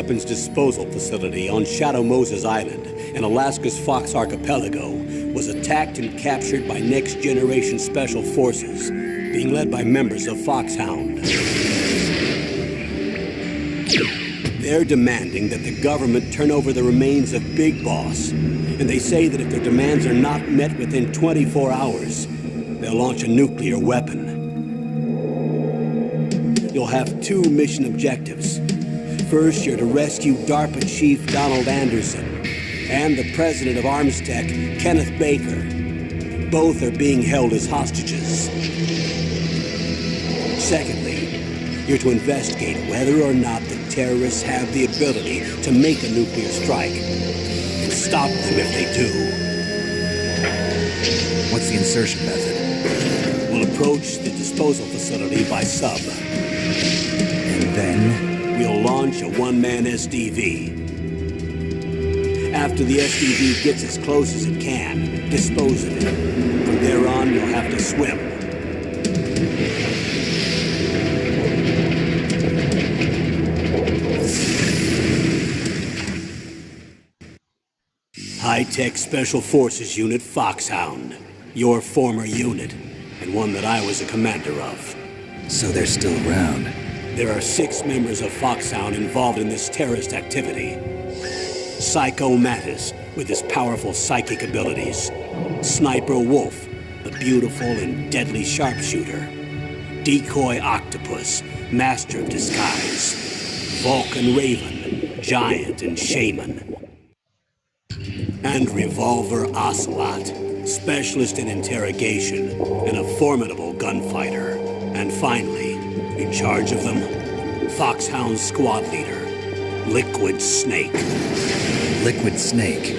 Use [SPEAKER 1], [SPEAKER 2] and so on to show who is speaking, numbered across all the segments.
[SPEAKER 1] weapons disposal facility on Shadow Moses Island in Alaska's Fox Archipelago was attacked and captured by next-generation special forces, being led by members of Foxhound. They're demanding that the government turn over the remains of Big Boss, and they say that if their demands are not met within 24 hours, they'll launch a nuclear weapon. You'll have two mission objectives. First, you're to rescue DARPA Chief Donald Anderson and the president of Armstech, Kenneth Baker. Both are being held as hostages. Secondly, you're to investigate whether or not the terrorists have the ability to make a nuclear strike and stop them if they do.
[SPEAKER 2] What's the insertion method?
[SPEAKER 1] We'll approach the disposal facility by sub.
[SPEAKER 2] And then?
[SPEAKER 1] We'll launch a one-man SDV. After the SDV gets as close as it can, dispose of it. From there on, you'll have to swim. High-Tech Special Forces Unit Foxhound. Your former unit, and one that I was a commander of.
[SPEAKER 2] So they're still around.
[SPEAKER 1] There are 6 members of Foxhound involved in this terrorist activity. Psycho Mattis, with his powerful psychic abilities. Sniper Wolf, the beautiful and deadly sharpshooter. Decoy Octopus, master of disguise. Vulcan Raven, giant and shaman. And Revolver Ocelot, specialist in interrogation and a formidable gunfighter. And finally, in charge of them, Foxhound squad leader, Liquid Snake.
[SPEAKER 2] Liquid Snake?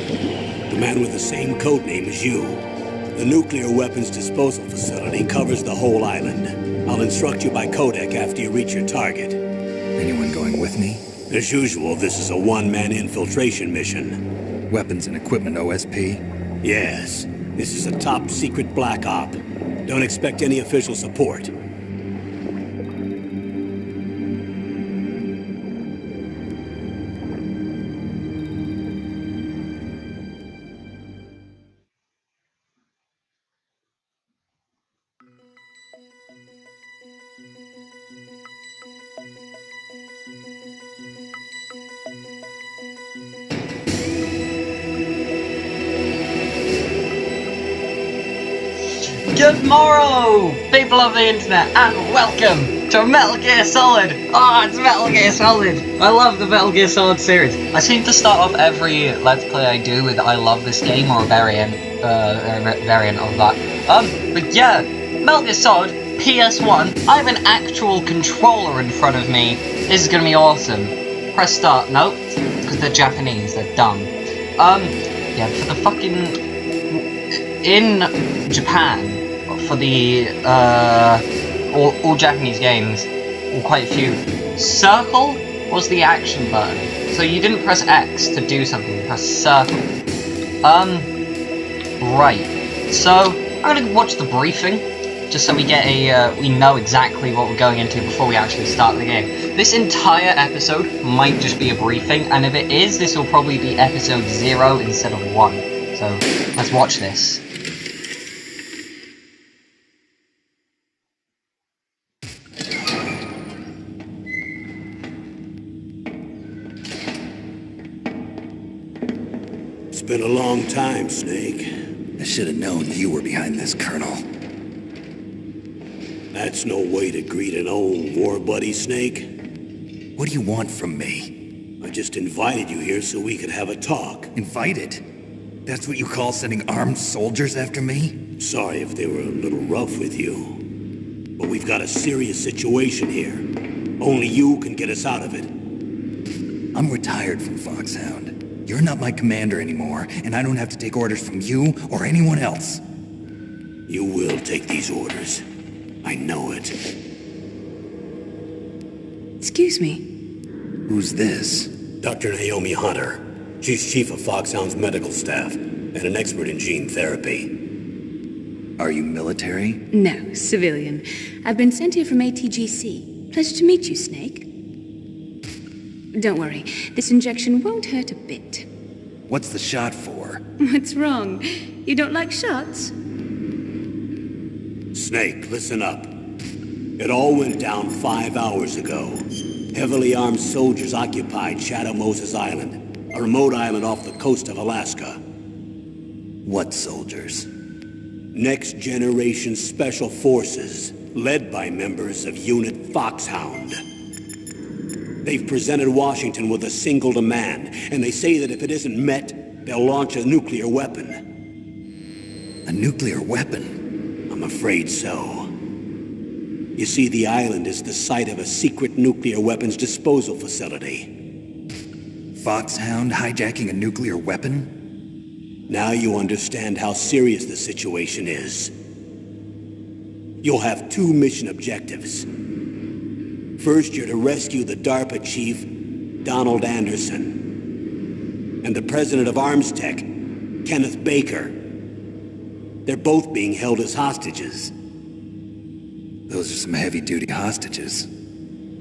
[SPEAKER 1] The man with the same codename as you. The nuclear weapons disposal facility covers the whole island. I'll instruct you by codec after you reach your target.
[SPEAKER 2] Anyone going with me?
[SPEAKER 1] As usual, this is a one-man infiltration mission.
[SPEAKER 2] Weapons and equipment OSP?
[SPEAKER 1] Yes. This is a top-secret black op. Don't expect any official support.
[SPEAKER 3] Good morrow, people of the internet, and welcome to Metal Gear Solid! Oh, it's Metal Gear Solid! I love the Metal Gear Solid series. I seem to start off every Let's Play I do with I love this game, or a variant of that. But yeah, Metal Gear Solid, PS1, I have an actual controller in front of me. This is gonna be awesome. Press start, nope, because they're Japanese, they're dumb. Yeah, for the fucking... In Japan, for the, all Japanese games, or quite a few, circle was the action button. So you didn't press X to do something, you press circle. Right. So, I'm gonna watch the briefing, just so we get a, we know exactly what we're going into before we actually start the game. This entire episode might just be a briefing, and if it is, this will probably be episode 0 instead of 1. So, let's watch this.
[SPEAKER 1] It's been a long time, Snake.
[SPEAKER 2] I should have known you were behind this, Colonel.
[SPEAKER 1] That's no way to greet an old war buddy, Snake.
[SPEAKER 2] What do you want from me?
[SPEAKER 1] I just invited you here so we could have a talk.
[SPEAKER 2] Invited? That's what you call sending armed soldiers after me?
[SPEAKER 1] Sorry if they were a little rough with you. But we've got a serious situation here. Only you can get us out of it.
[SPEAKER 2] I'm retired from Foxhound. You're not my commander anymore, and I don't have to take orders from you or anyone else.
[SPEAKER 1] You will take these orders. I know it.
[SPEAKER 4] Excuse me.
[SPEAKER 2] Who's this?
[SPEAKER 1] Dr. Naomi Hunter. She's chief of Foxhound's medical staff, and an expert in gene therapy.
[SPEAKER 2] Are you military?
[SPEAKER 4] No, civilian. I've been sent here from ATGC. Pleasure to meet you, Snake. Don't worry, this injection won't hurt a bit.
[SPEAKER 2] What's the shot for?
[SPEAKER 4] What's wrong? You don't like shots?
[SPEAKER 1] Snake, listen up. It all went down 5 hours ago. Heavily armed soldiers occupied Shadow Moses Island, a remote island off the coast of Alaska.
[SPEAKER 2] What soldiers?
[SPEAKER 1] Next Generation Special Forces, led by members of Unit Foxhound. They've presented Washington with a single demand, and they say that if it isn't met, they'll launch a nuclear weapon.
[SPEAKER 2] A nuclear weapon?
[SPEAKER 1] I'm afraid so. You see, the island is the site of a secret nuclear weapons disposal facility.
[SPEAKER 2] Foxhound hijacking a nuclear weapon?
[SPEAKER 1] Now you understand how serious the situation is. You'll have 2 mission objectives. First, you're to rescue the DARPA chief, Donald Anderson, and the president of Armstech, Kenneth Baker. They're both being held as hostages.
[SPEAKER 2] Those are some heavy-duty hostages.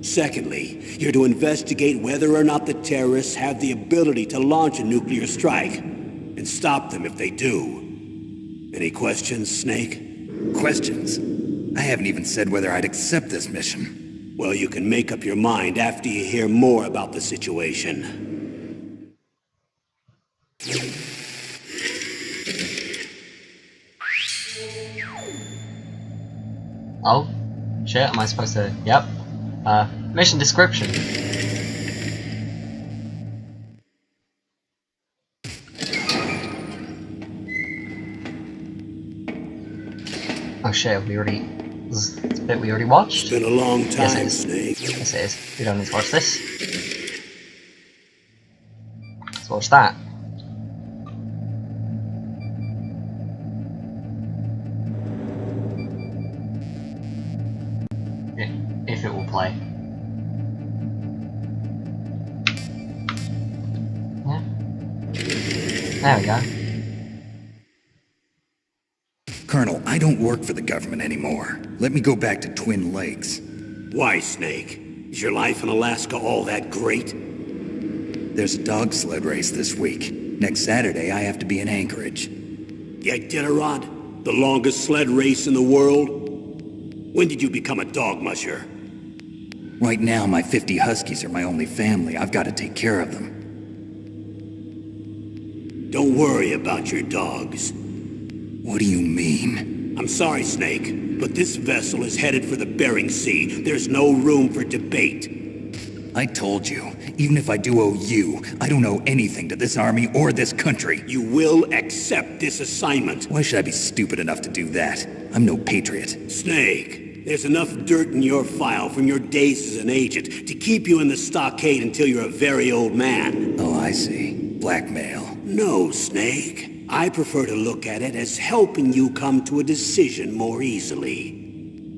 [SPEAKER 1] Secondly, you're to investigate whether or not the terrorists have the ability to launch a nuclear strike, and stop them if they do. Any questions, Snake?
[SPEAKER 2] Questions? I haven't even said whether I'd accept this mission.
[SPEAKER 1] Well, you can make up your mind after you hear more about the situation.
[SPEAKER 3] Oh, shit, am I supposed to... Yep. Mission description. Oh shit, we already... This is a bit we already watched?
[SPEAKER 1] It's been a long time,
[SPEAKER 3] Yes,
[SPEAKER 1] Snake.
[SPEAKER 3] Yes, it is. We don't need to watch this. Let's watch that. If it will play. Yeah. There we go.
[SPEAKER 2] Colonel, I don't work for the government anymore. Let me go back to Twin Lakes.
[SPEAKER 1] Why, Snake? Is your life in Alaska all that great?
[SPEAKER 2] There's a dog sled race this week. Next Saturday, I have to be in Anchorage.
[SPEAKER 1] The Iditarod? The longest sled race in the world? When did you become a dog musher?
[SPEAKER 2] Right now, my 50 Huskies are my only family. I've got to take care of them.
[SPEAKER 1] Don't worry about your dogs.
[SPEAKER 2] What do you mean?
[SPEAKER 1] I'm sorry, Snake, but this vessel is headed for the Bering Sea. There's no room for debate.
[SPEAKER 2] I told you, even if I do owe you, I don't owe anything to this army or this country.
[SPEAKER 1] You will accept this assignment.
[SPEAKER 2] Why should I be stupid enough to do that? I'm no patriot.
[SPEAKER 1] Snake, there's enough dirt in your file from your days as an agent to keep you in the stockade until you're a very old man.
[SPEAKER 2] Oh, I see. Blackmail.
[SPEAKER 1] No, Snake. I prefer to look at it as helping you come to a decision more easily.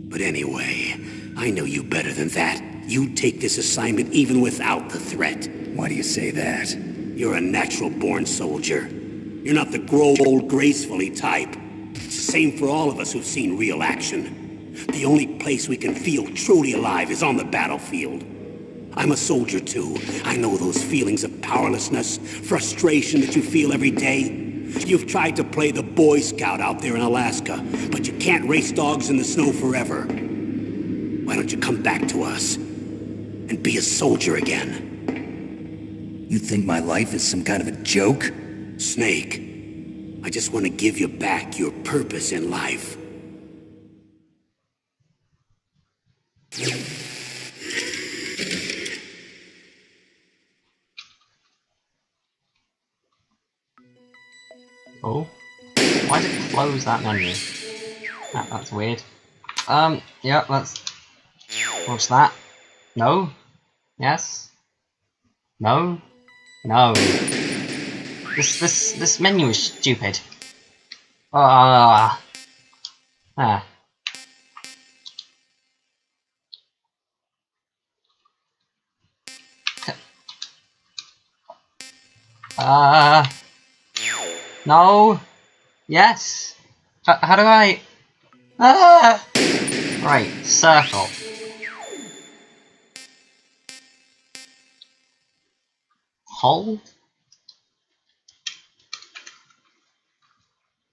[SPEAKER 1] But anyway, I know you better than that. You'd take this assignment even without the threat.
[SPEAKER 2] Why do you say that?
[SPEAKER 1] You're a natural-born soldier. You're not the grow old gracefully type. It's the same for all of us who've seen real action. The only place we can feel truly alive is on the battlefield. I'm a soldier too. I know those feelings of powerlessness, frustration that you feel every day. You've tried to play the Boy Scout out there in Alaska, but you can't race dogs in the snow forever. Why don't you come back to us and be a soldier again?
[SPEAKER 2] You think my life is some kind of a joke?
[SPEAKER 1] Snake, I just want to give you back your purpose in life.
[SPEAKER 3] Oh. Why did it close that menu? That's weird. Yeah, let's watch that. No? Yes? No? No. This menu is stupid. Ah. No. Yes. How do I? Right. Circle. Hold.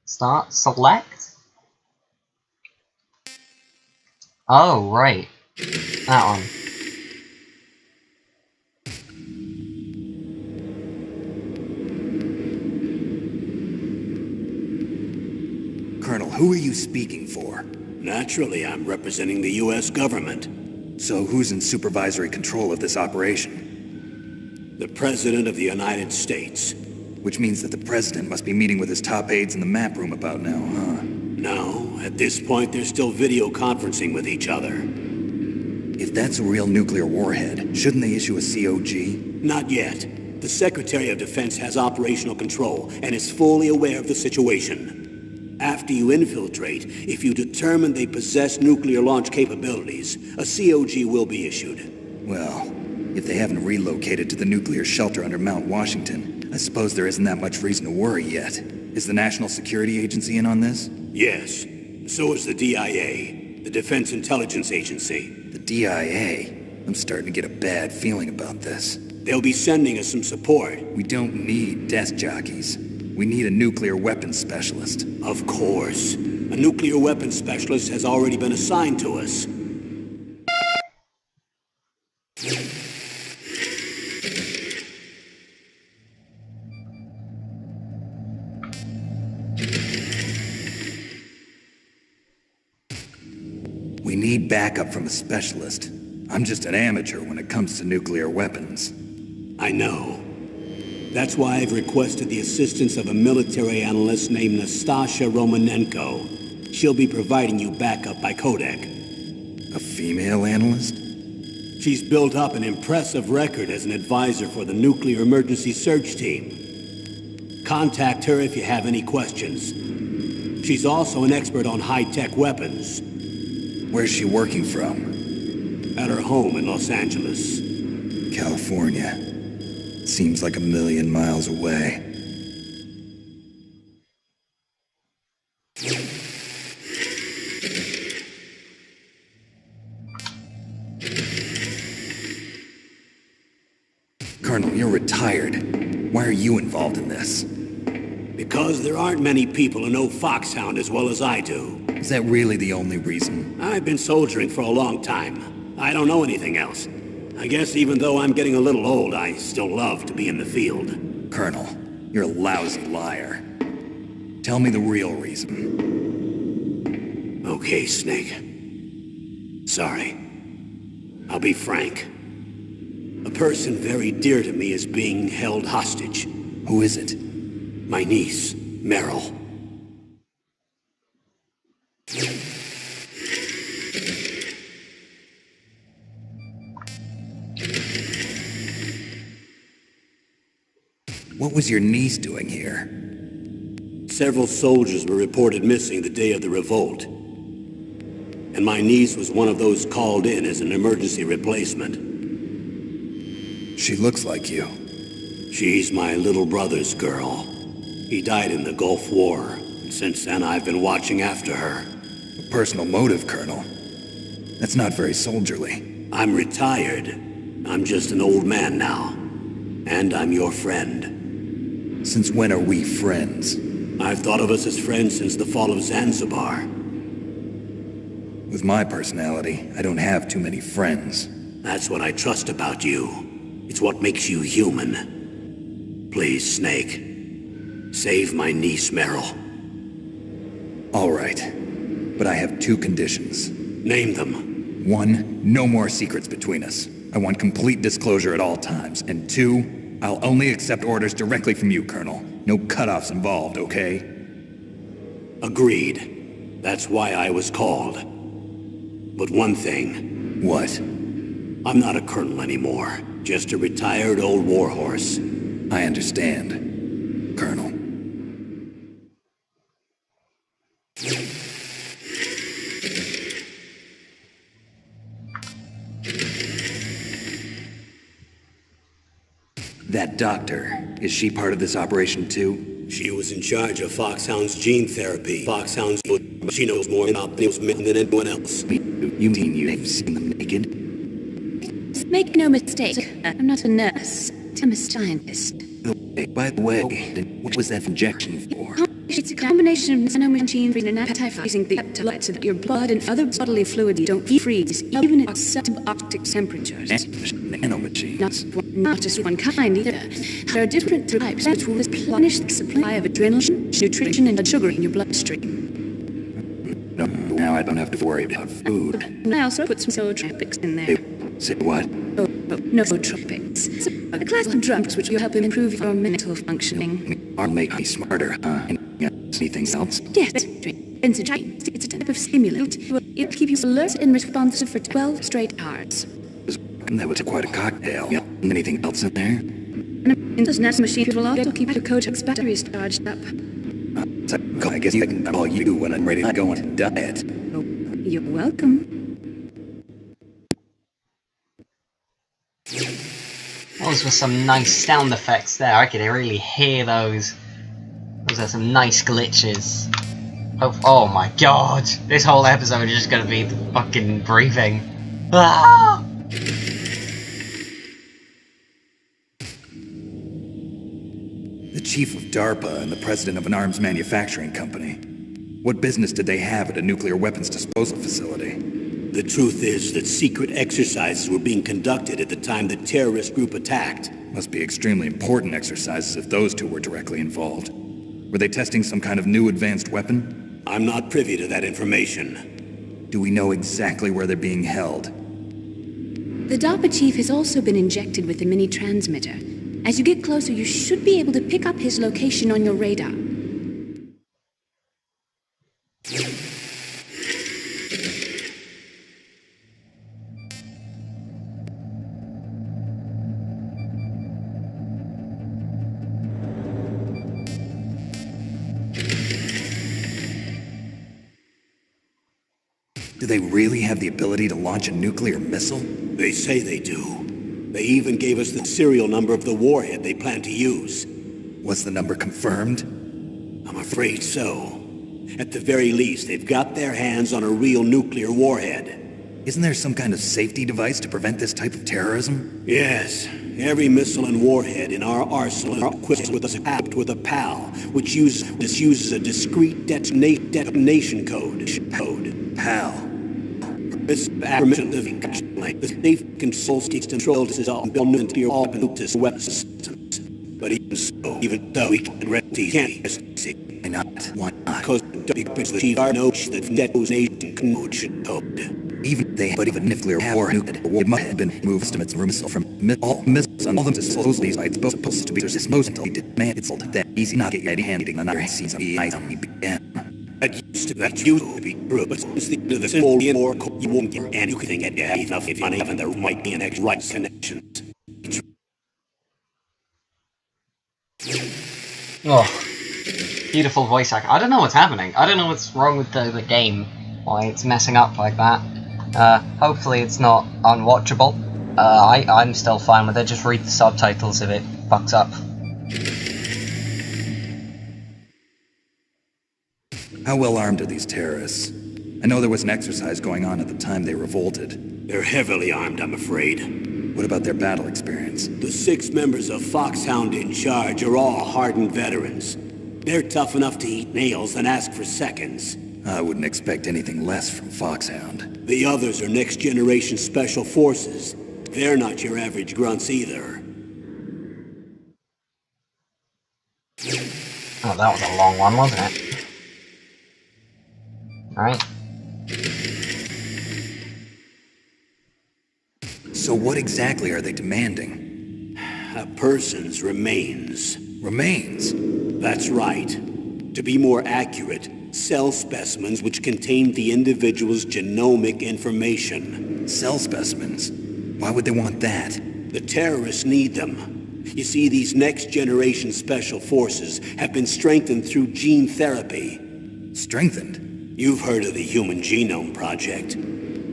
[SPEAKER 3] Start. Select. Oh, right. That one.
[SPEAKER 2] Colonel, who are you speaking for?
[SPEAKER 1] Naturally, I'm representing the U.S. government.
[SPEAKER 2] So who's in supervisory control of this operation?
[SPEAKER 1] The President of the United States.
[SPEAKER 2] Which means that the President must be meeting with his top aides in the map room about now, huh?
[SPEAKER 1] No, at this point they're still video conferencing with each other.
[SPEAKER 2] If that's a real nuclear warhead, shouldn't they issue a COG?
[SPEAKER 1] Not yet. The Secretary of Defense has operational control and is fully aware of the situation. After you infiltrate, if you determine they possess nuclear launch capabilities, a COG will be issued.
[SPEAKER 2] Well, if they haven't relocated to the nuclear shelter under Mount Washington, I suppose there isn't that much reason to worry yet. Is the National Security Agency in on this?
[SPEAKER 1] Yes. So is the DIA, the Defense Intelligence Agency.
[SPEAKER 2] The DIA? I'm starting to get a bad feeling about this.
[SPEAKER 1] They'll be sending us some support.
[SPEAKER 2] We don't need desk jockeys. We need a nuclear weapons specialist.
[SPEAKER 1] Of course. A nuclear weapons specialist has already been assigned to us.
[SPEAKER 2] We need backup from a specialist. I'm just an amateur when it comes to nuclear weapons.
[SPEAKER 1] I know. That's why I've requested the assistance of a military analyst named Nastasha Romanenko. She'll be providing you backup by Kodak.
[SPEAKER 2] A female analyst?
[SPEAKER 1] She's built up an impressive record as an advisor for the Nuclear Emergency Search Team. Contact her if you have any questions. She's also an expert on high-tech weapons.
[SPEAKER 2] Where's she working from?
[SPEAKER 1] At her home in Los Angeles.
[SPEAKER 2] California. Seems like 1,000,000 miles away. Colonel, you're retired. Why are you involved in this?
[SPEAKER 1] Because there aren't many people who know Foxhound as well as I do.
[SPEAKER 2] Is that really the only reason?
[SPEAKER 1] I've been soldiering for a long time. I don't know anything else. I guess even though I'm getting a little old, I still love to be in the field.
[SPEAKER 2] Colonel, you're a lousy liar. Tell me the real reason.
[SPEAKER 1] Okay, Snake. Sorry. I'll be frank. A person very dear to me is being held hostage.
[SPEAKER 2] Who is it?
[SPEAKER 1] My niece, Meryl.
[SPEAKER 2] What was your niece doing here?
[SPEAKER 1] Several soldiers were reported missing the day of the revolt. And my niece was one of those called in as an emergency replacement.
[SPEAKER 2] She looks like you.
[SPEAKER 1] She's my little brother's girl. He died in the Gulf War, and since then I've been watching after her.
[SPEAKER 2] A personal motive, Colonel. That's not very soldierly.
[SPEAKER 1] I'm retired. I'm just an old man now. And I'm your friend.
[SPEAKER 2] Since when are we friends?
[SPEAKER 1] I've thought of us as friends since the fall of Zanzibar.
[SPEAKER 2] With my personality, I don't have too many friends.
[SPEAKER 1] That's what I trust about you. It's what makes you human. Please, Snake. Save my niece, Meryl.
[SPEAKER 2] All right. But I have 2 conditions.
[SPEAKER 1] Name them.
[SPEAKER 2] 1, no more secrets between us. I want complete disclosure at all times. And 2, I'll only accept orders directly from you, Colonel. No cutoffs involved, okay?
[SPEAKER 1] Agreed. That's why I was called. But one thing.
[SPEAKER 2] What?
[SPEAKER 1] I'm not a colonel anymore. Just a retired old warhorse.
[SPEAKER 2] I understand, Colonel. That doctor, is she part of this operation too?
[SPEAKER 1] She was in charge of Foxhound's gene therapy. Foxhound's... She knows more about those men than anyone else.
[SPEAKER 2] You mean you've seen them naked?
[SPEAKER 4] Make no mistake, I'm not a nurse. right. I'm a scientist.
[SPEAKER 2] By the way, what was that injection for?
[SPEAKER 4] It's a combination of nanomachine and anti-freezing the electrolytes so that your blood and other bodily fluids don't freeze, even at subarctic temperatures.
[SPEAKER 2] Nanomachines.
[SPEAKER 4] Not just one kind either. There are different types which will replenish the supply of adrenaline, nutrition, and sugar in your bloodstream.
[SPEAKER 2] No, now I don't have to worry about food.
[SPEAKER 4] And I also put some nootropics in there.
[SPEAKER 2] Say what?
[SPEAKER 4] Nootropics. A class of drugs which will help improve your mental functioning.
[SPEAKER 2] Or make me smarter, huh? Anything else?
[SPEAKER 4] Yes, benzodiazepine. It's a type of stimulant. It'll keep you alert and responsive for 12 straight hours.
[SPEAKER 2] That was quite a cocktail. Anything else in there?
[SPEAKER 4] And those nanomachines will also keep your Kojak's batteries charged up.
[SPEAKER 2] So, I guess I can call you when I'm ready to go on a diet.
[SPEAKER 4] Oh, you're welcome.
[SPEAKER 3] Those were some nice sound effects there. I could really hear those. Those are some nice glitches. Oh my god. This whole episode is just gonna be the fucking breathing. Ah!
[SPEAKER 2] The chief of DARPA and the president of an arms manufacturing company. What business did they have at a nuclear weapons disposal facility?
[SPEAKER 1] The truth is that secret exercises were being conducted at the time the terrorist group attacked.
[SPEAKER 2] Must be extremely important exercises if those two were directly involved. Were they testing some kind of new advanced weapon?
[SPEAKER 1] I'm not privy to that information.
[SPEAKER 2] Do we know exactly where they're being held?
[SPEAKER 4] The DARPA chief has also been injected with a mini transmitter. As you get closer, you should be able to pick up his location on your radar.
[SPEAKER 2] Do they really have the ability to launch a nuclear missile?
[SPEAKER 1] They say they do. They even gave us the serial number of the warhead they plan to use.
[SPEAKER 2] Was the number confirmed?
[SPEAKER 1] I'm afraid so. At the very least, they've got their hands on a real nuclear warhead.
[SPEAKER 2] Isn't there some kind of safety device to prevent this type of terrorism?
[SPEAKER 1] Yes. Every missile and warhead in our arsenal are equipped with a PAL, which uses a discrete detonation code.
[SPEAKER 2] PAL.
[SPEAKER 1] This acronym of the safe control is all built into your all-nuclear weapon systems. But even though we can't see,
[SPEAKER 2] Why not? Why not?
[SPEAKER 1] because the chief knows that detonation code.
[SPEAKER 2] Even nuclear warhead, it must have been moved estimates missile from all missiles on all them supposedly sites both supposed to be disposed until he did man it's that easy not get handing another season
[SPEAKER 1] That used to be true, but since the end of the simple you won't get anything at enough if money and there might be an extra right connections.
[SPEAKER 3] Oh, beautiful voice acting. I don't know what's happening. I don't know what's wrong with the game. Why it's messing up like that. Hopefully it's not unwatchable. I'm still fine with it. Just read the subtitles if it fucks up.
[SPEAKER 2] How well armed are these terrorists? I know there was an exercise going on at the time they revolted.
[SPEAKER 1] They're heavily armed, I'm afraid.
[SPEAKER 2] What about their battle experience?
[SPEAKER 1] The 6 members of Foxhound in charge are all hardened veterans. They're tough enough to eat nails and ask for seconds.
[SPEAKER 2] I wouldn't expect anything less from Foxhound.
[SPEAKER 1] The others are next-generation special forces. They're not your average grunts either.
[SPEAKER 3] Oh, that was a long one, wasn't it? Alright.
[SPEAKER 2] So what exactly are they demanding?
[SPEAKER 1] A person's remains.
[SPEAKER 2] Remains?
[SPEAKER 1] That's right. To be more accurate, cell specimens which contain the individual's genomic information.
[SPEAKER 2] Cell specimens? Why would they want that?
[SPEAKER 1] The terrorists need them. You see, these next-generation special forces have been strengthened through gene therapy.
[SPEAKER 2] Strengthened?
[SPEAKER 1] You've heard of the Human Genome Project.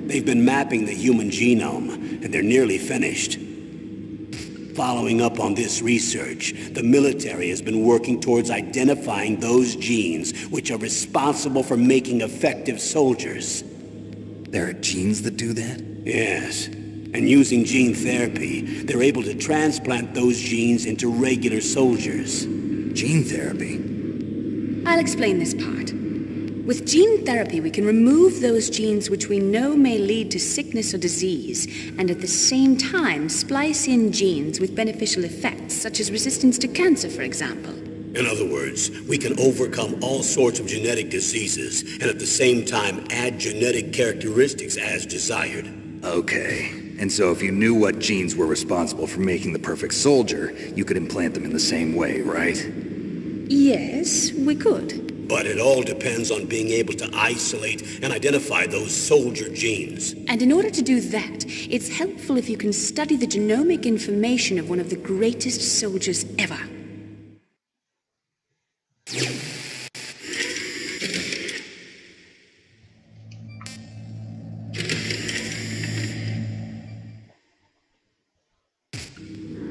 [SPEAKER 1] They've been mapping the human genome, and they're nearly finished. Following up on this research, the military has been working towards identifying those genes which are responsible for making effective soldiers.
[SPEAKER 2] There are genes that do that?
[SPEAKER 1] Yes, and And using gene therapy, they're able to transplant those genes into regular soldiers.
[SPEAKER 2] Gene therapy?
[SPEAKER 4] I'll explain this part. With gene therapy, we can remove those genes which we know may lead to sickness or disease, and at the same time splice in genes with beneficial effects, such as resistance to cancer, for example.
[SPEAKER 1] In other words, we can overcome all sorts of genetic diseases, and at the same time add genetic characteristics as desired.
[SPEAKER 2] Okay. And so if you knew what genes were responsible for making the perfect soldier, you could implant them in the same way, right?
[SPEAKER 4] Yes, we could.
[SPEAKER 1] But it all depends on being able to isolate and identify those soldier genes.
[SPEAKER 4] And in order to do that, it's helpful if you can study the genomic information of one of the greatest soldiers ever.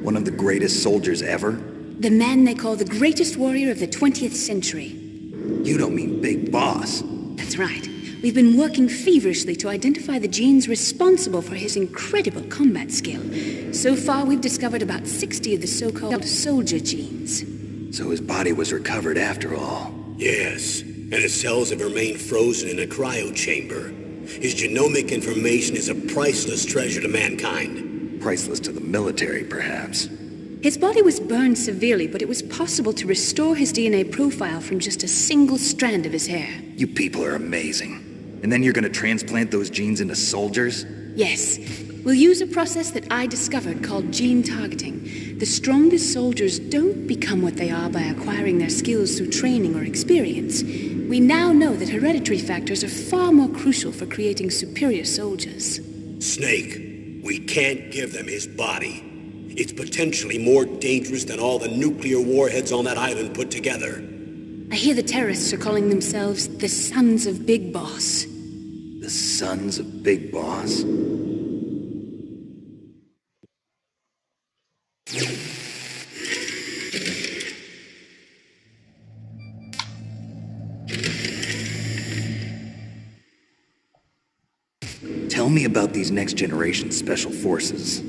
[SPEAKER 2] One of the greatest soldiers ever?
[SPEAKER 4] The man they call the greatest warrior of the 20th century.
[SPEAKER 2] You don't mean Big Boss.
[SPEAKER 4] That's right. We've been working feverishly to identify the genes responsible for his incredible combat skill. So far, we've discovered about 60 of the so-called soldier genes.
[SPEAKER 2] So his body was recovered after all.
[SPEAKER 1] Yes, and his cells have remained frozen in a cryo chamber. His genomic information is a priceless treasure to mankind.
[SPEAKER 2] Priceless to the military, perhaps.
[SPEAKER 4] His body was burned severely, but it was possible to restore his DNA profile from just a single strand of his hair.
[SPEAKER 2] You people are amazing. And then you're gonna transplant those genes into soldiers?
[SPEAKER 4] Yes. We'll use a process that I discovered called gene targeting. The strongest soldiers don't become what they are by acquiring their skills through training or experience. We now know that hereditary factors are far more crucial for creating superior soldiers.
[SPEAKER 1] Snake, we can't give them his body. It's potentially more dangerous than all the nuclear warheads on that island put together.
[SPEAKER 4] I hear the terrorists are calling themselves the Sons of Big Boss.
[SPEAKER 2] The Sons of Big Boss? Tell me about these next-generation special forces.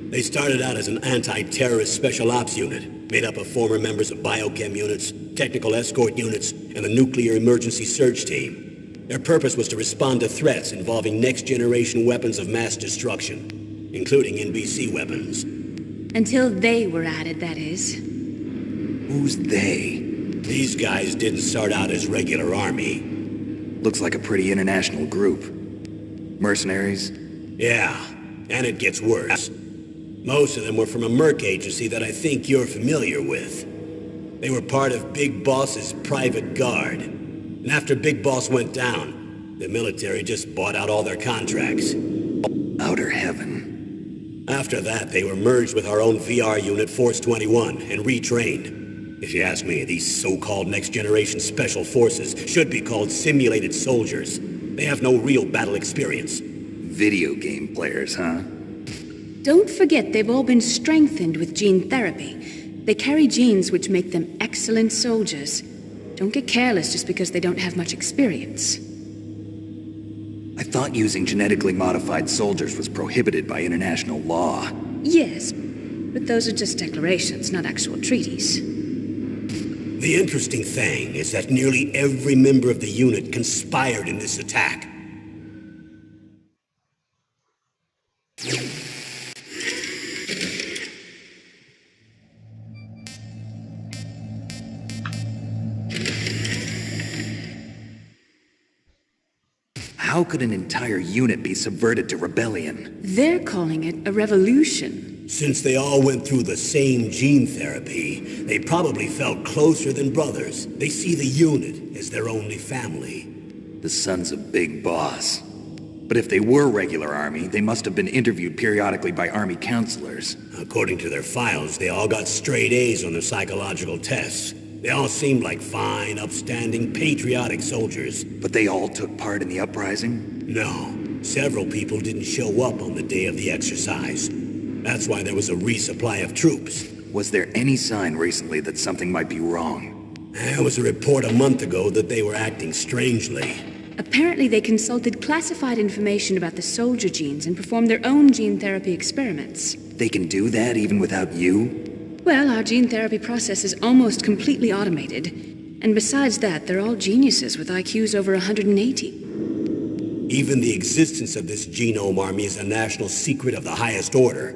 [SPEAKER 1] They started out as an anti-terrorist special ops unit, made up of former members of biochem units, technical escort units, and the nuclear emergency surge team. Their purpose was to respond to threats involving next-generation weapons of mass destruction, including NBC weapons.
[SPEAKER 4] Until they were added, that is.
[SPEAKER 2] Who's they?
[SPEAKER 1] These guys didn't start out as regular army.
[SPEAKER 2] Looks like a pretty international group. Mercenaries?
[SPEAKER 1] Yeah, and it gets worse. Most of them were from a merc agency that I think you're familiar with. They were part of Big Boss's private guard. And after Big Boss went down, the military just bought out all their contracts.
[SPEAKER 2] Outer heaven.
[SPEAKER 1] After that, they were merged with our own VR unit, Force 21, and retrained. If you ask me, these so-called next-generation special forces should be called simulated soldiers. They have no real battle experience.
[SPEAKER 2] Video game players, huh?
[SPEAKER 4] Don't forget they've all been strengthened with gene therapy. They carry genes which make them excellent soldiers. Don't get careless just because they don't have much experience.
[SPEAKER 2] I thought using genetically modified soldiers was prohibited by international law.
[SPEAKER 4] Yes, but those are just declarations, not actual treaties.
[SPEAKER 1] The interesting thing is that nearly every member of the unit conspired in this attack.
[SPEAKER 2] How could an entire unit be subverted to rebellion?
[SPEAKER 4] They're calling it a revolution.
[SPEAKER 1] Since they all went through the same gene therapy, they probably felt closer than brothers. They see the unit as their only family.
[SPEAKER 2] The Sons of Big Boss. But if they were regular army, they must have been interviewed periodically by army counselors.
[SPEAKER 1] According to their files, they all got straight A's on their psychological tests. They all seemed like fine, upstanding, patriotic soldiers.
[SPEAKER 2] But they all took part in the uprising?
[SPEAKER 1] No. Several people didn't show up on the day of the exercise. That's why there was a resupply of troops.
[SPEAKER 2] Was there any sign recently that something might be wrong?
[SPEAKER 1] There was a report a month ago that they were acting strangely.
[SPEAKER 4] Apparently they consulted classified information about the soldier genes and performed their own gene therapy experiments.
[SPEAKER 2] They can do that even without you?
[SPEAKER 4] Well, our gene therapy process is almost completely automated. And besides that, they're all geniuses with IQs over 180.
[SPEAKER 1] Even the existence of this genome army is a national secret of the highest order.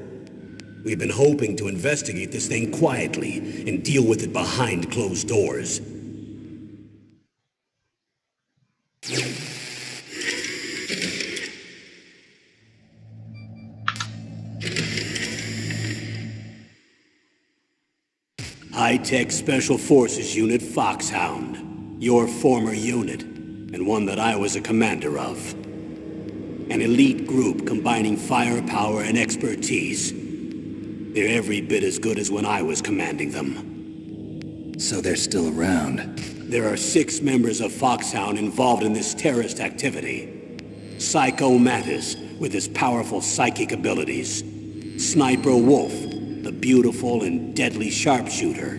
[SPEAKER 1] We've been hoping to investigate this thing quietly and deal with it behind closed doors. High-Tech Special Forces Unit Foxhound, your former unit, and one that I was a commander of. An elite group combining firepower and expertise. They're every bit as good as when I was commanding them.
[SPEAKER 2] So they're still around.
[SPEAKER 1] There are 6 members of Foxhound involved in this terrorist activity. Psycho Mantis, with his powerful psychic abilities. Sniper Wolf, the beautiful and deadly sharpshooter.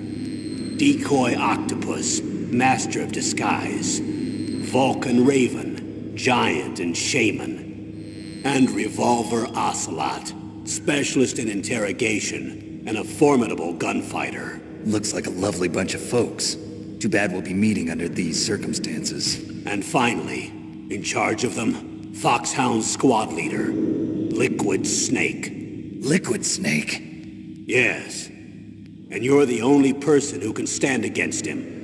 [SPEAKER 1] Decoy Octopus, master of disguise. Vulcan Raven, giant and shaman. And Revolver Ocelot, specialist in interrogation and a formidable gunfighter.
[SPEAKER 2] Looks like a lovely bunch of folks. Too bad we'll be meeting under these circumstances.
[SPEAKER 1] And finally, in charge of them, Foxhound's squad leader, Liquid Snake.
[SPEAKER 2] Liquid Snake?
[SPEAKER 1] Yes. And you're the only person who can stand against him.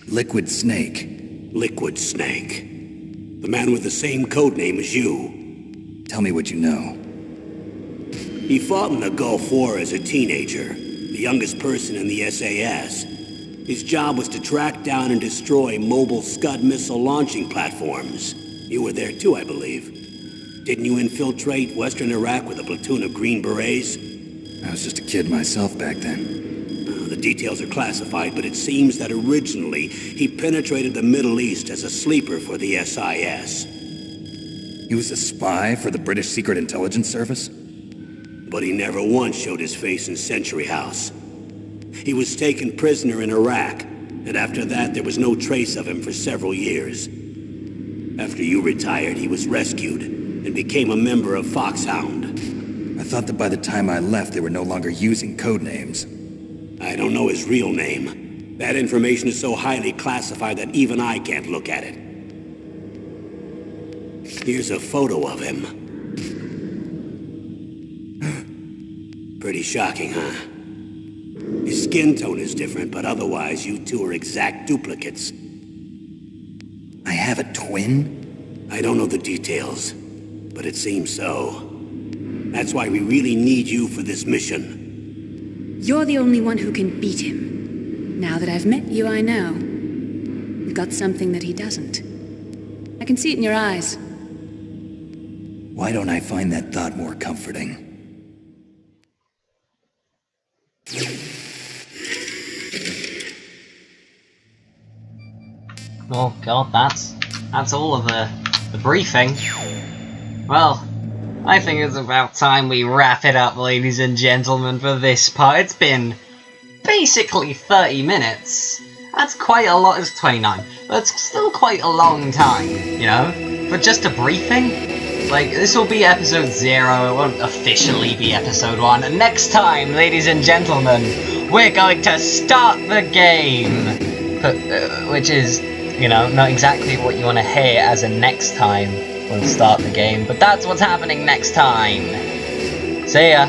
[SPEAKER 2] Liquid Snake.
[SPEAKER 1] Liquid Snake. The man with the same codename as you.
[SPEAKER 2] Tell me what you know.
[SPEAKER 1] He fought in the Gulf War as a teenager, the youngest person in the SAS. His job was to track down and destroy mobile Scud missile launching platforms. You were there too, I believe. Didn't you infiltrate Western Iraq with a platoon of Green Berets?
[SPEAKER 2] I was just a kid myself back then.
[SPEAKER 1] The details are classified, but it seems that originally he penetrated the Middle East as a sleeper for the SIS.
[SPEAKER 2] He was a spy for the British Secret Intelligence Service?
[SPEAKER 1] But he never once showed his face in Century House. He was taken prisoner in Iraq, and after that there was no trace of him for several years. After you retired, he was rescued and became a member of Foxhound.
[SPEAKER 2] I thought that by the time I left, they were no longer using code names.
[SPEAKER 1] I don't know his real name. That information is so highly classified that even I can't look at it. Here's a photo of him. Pretty shocking, huh? His skin tone is different, but otherwise you two are exact duplicates.
[SPEAKER 2] I have a twin?
[SPEAKER 1] I don't know the details, but it seems so. That's why we really need you for this mission.
[SPEAKER 4] You're the only one who can beat him. Now that I've met you, I know. You've got something that he doesn't. I can see it in your eyes.
[SPEAKER 2] Why don't I find that thought more comforting?
[SPEAKER 3] Oh god, that's all of the briefing. Well, I think it's about time we wrap it up, ladies and gentlemen, for this part. It's been basically 30 minutes. That's quite a lot. It's 29. But it's still quite a long time, you know? For just a briefing? Like, this will be episode 0, it won't officially be episode 1. And next time, ladies and gentlemen, we're going to start the game! Which is, you know, not exactly what you want to hear as a next time we'll start the game, but that's what's happening next time. See ya!